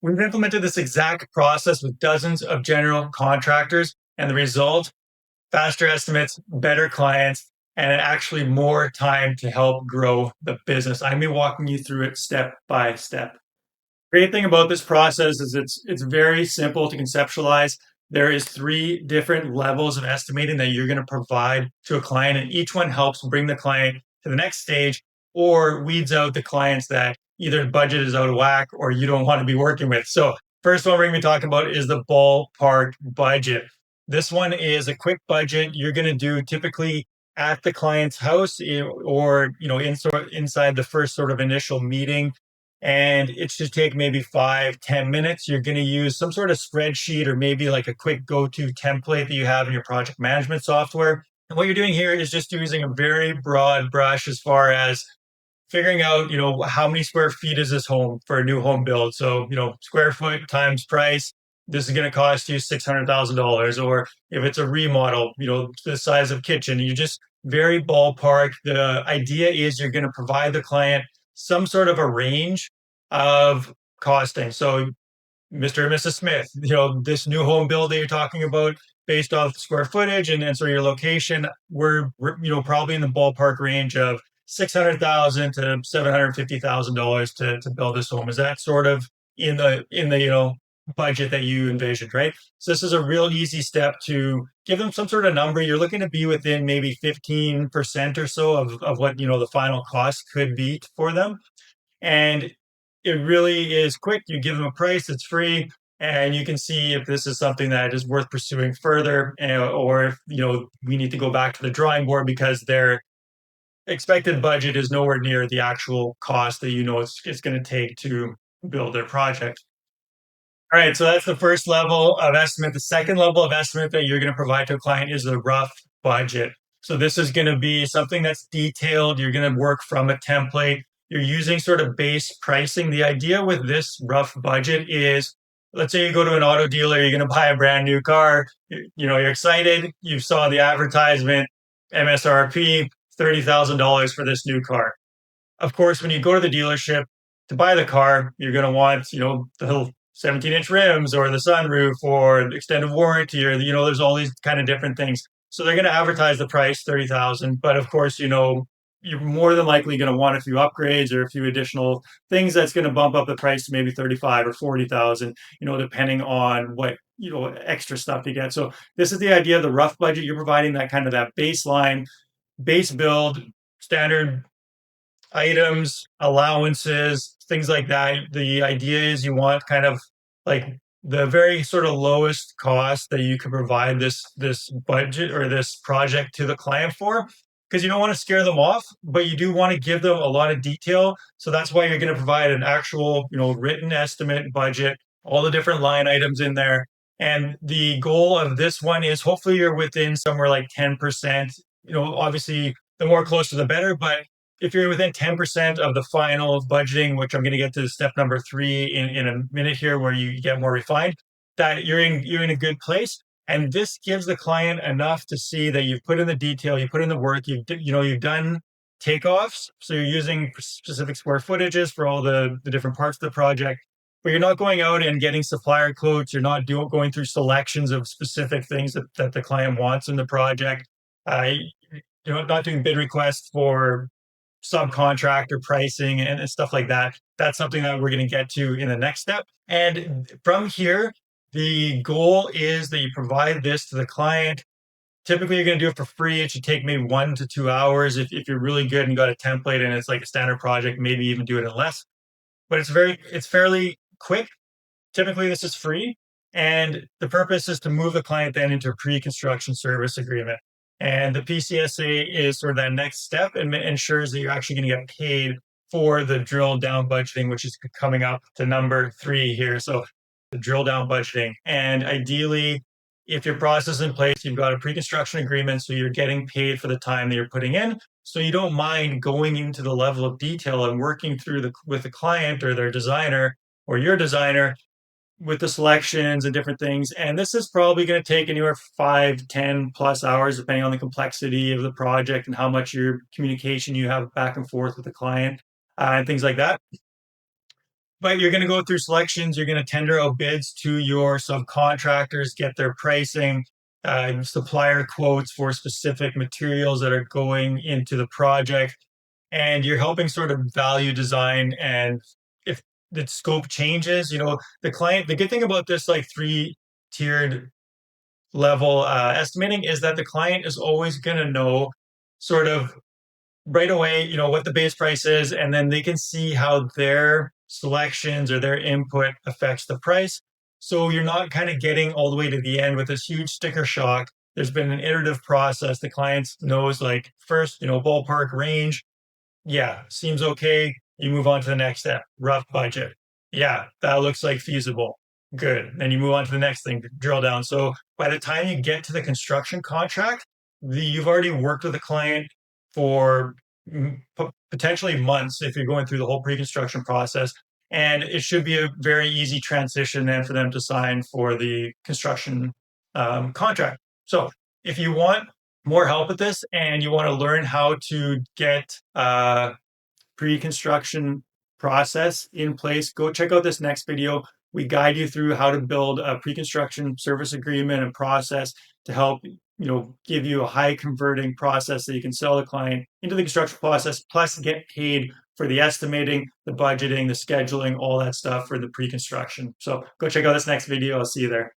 We've implemented this exact process with dozens of general contractors, and the result, faster estimates, better clients, and actually more time to help grow the business. I'm going to be walking you through it step by step. Great thing about this process is it's very simple to conceptualize. There is three different levels of estimating that you're going to provide to a client, and each one helps bring the client to the next stage or weeds out the clients that either budget is out of whack or you don't want to be working with. So first one we're going to be talking about is the ballpark budget. This one is a quick budget you're going to do typically at the client's house or inside the first sort of initial meeting, and it should take maybe 5-10 minutes. You're going to use some sort of spreadsheet or maybe like a quick go-to template that you have in your project management software. And what you're doing here is just using a very broad brush as far as figuring out, how many square feet is this home for a new home build. So, square foot times price, this is going to cost you $600,000. Or if it's a remodel, the size of kitchen, you just very ballpark. The idea is you're going to provide the client some sort of a range of costing. So Mr. and Mrs. Smith, this new home build that you're talking about based off square footage and sort of your location, we're probably in the ballpark range of $600,000 to $750,000 to build this home. Is that sort of in the budget that you envisioned, right? So this is a real easy step to give them some sort of number. You're looking to be within maybe 15% or so of what the final cost could be for them. And it really is quick. You give them a price, it's free, and you can see if this is something that is worth pursuing further, or if we need to go back to the drawing board because their expected budget is nowhere near the actual cost that it's going to take to build their project. All right, so that's the first level of estimate. The second level of estimate that you're going to provide to a client is the rough budget. So this is going to be something that's detailed. You're going to work from a template. You're using sort of base pricing. The idea with this rough budget is, let's say you go to an auto dealer, you're going to buy a brand new car. You're excited. You saw the advertisement, MSRP, $30,000 for this new car. Of course, when you go to the dealership to buy the car, you're going to want, the 17-inch rims or the sunroof or extended warranty, or there's all these kind of different things. So they're going to advertise the price 30,000, but of course, you're more than likely going to want a few upgrades or a few additional things that's going to bump up the price to maybe 35 or 40,000, depending on what extra stuff you get. So this is the idea of the rough budget. You're providing that kind of that baseline, base build, standard items, allowances, things like that. The idea is you want kind of like the very sort of lowest cost that you can provide this budget or this project to the client for, because you don't want to scare them off, but you do want to give them a lot of detail. So that's why you're going to provide an actual, written estimate budget, all the different line items in there. And the goal of this one is hopefully you're within somewhere like 10%. Obviously the more closer the better, but if you're within 10% of the final budgeting, which I'm going to get to step number 3 in a minute here, where you get more refined, that you're in a good place. And this gives the client enough to see that you've put in the detail, you put in the work, you've done takeoffs. So you're using specific square footages for all the different parts of the project, but you're not going out and getting supplier quotes. You're not going through selections of specific things that the client wants in the project. Not doing bid requests for subcontractor pricing and stuff like that. That's something that we're going to get to in the next step. And from here, the goal is that you provide this to the client. Typically, you're going to do it for free. It should take maybe 1 to 2 hours. If you're really good and got a template and it's like a standard project, maybe even do it in less. But it's fairly quick. Typically, this is free. And the purpose is to move the client then into a pre-construction service agreement. And the PCSA is sort of that next step and ensures that you're actually going to get paid for the drill down budgeting, which is coming up to number 3 here. So the drill down budgeting. And ideally, if your process is in place, you've got a pre-construction agreement, so you're getting paid for the time that you're putting in. So you don't mind going into the level of detail and working through with the client or their designer or your designer with the selections and different things. And this is probably going to take anywhere 5-10+ hours, depending on the complexity of the project and how much your communication you have back and forth with the client, and things like that. But you're going to go through selections. You're going to tender out bids to your subcontractors, get their pricing, supplier quotes for specific materials that are going into the project. And you're helping sort of value design. And if the scope changes, the client, the good thing about this like three-tiered level estimating is that the client is always going to know sort of right away, what the base price is, and then they can see how their selections or their input affects the price. So you're not kind of getting all the way to the end with this huge sticker shock. There's been an iterative process. The client knows like first, ballpark range. Yeah, seems okay. You move on to the next step. Rough budget. Yeah, that looks like feasible. Good. Then you move on to the next thing, drill down. So by the time you get to the construction contract, you've already worked with the client for potentially months if you're going through the whole pre-construction process. And it should be a very easy transition then for them to sign for the construction contract. So if you want more help with this and you want to learn how to get pre-construction process in place, go check out this next video. We guide you through how to build a pre-construction service agreement and process to help give you a high converting process that you can sell the client into the construction process, plus get paid for the estimating, the budgeting, the scheduling, all that stuff for the pre-construction. So go check out this next video. I'll see you there.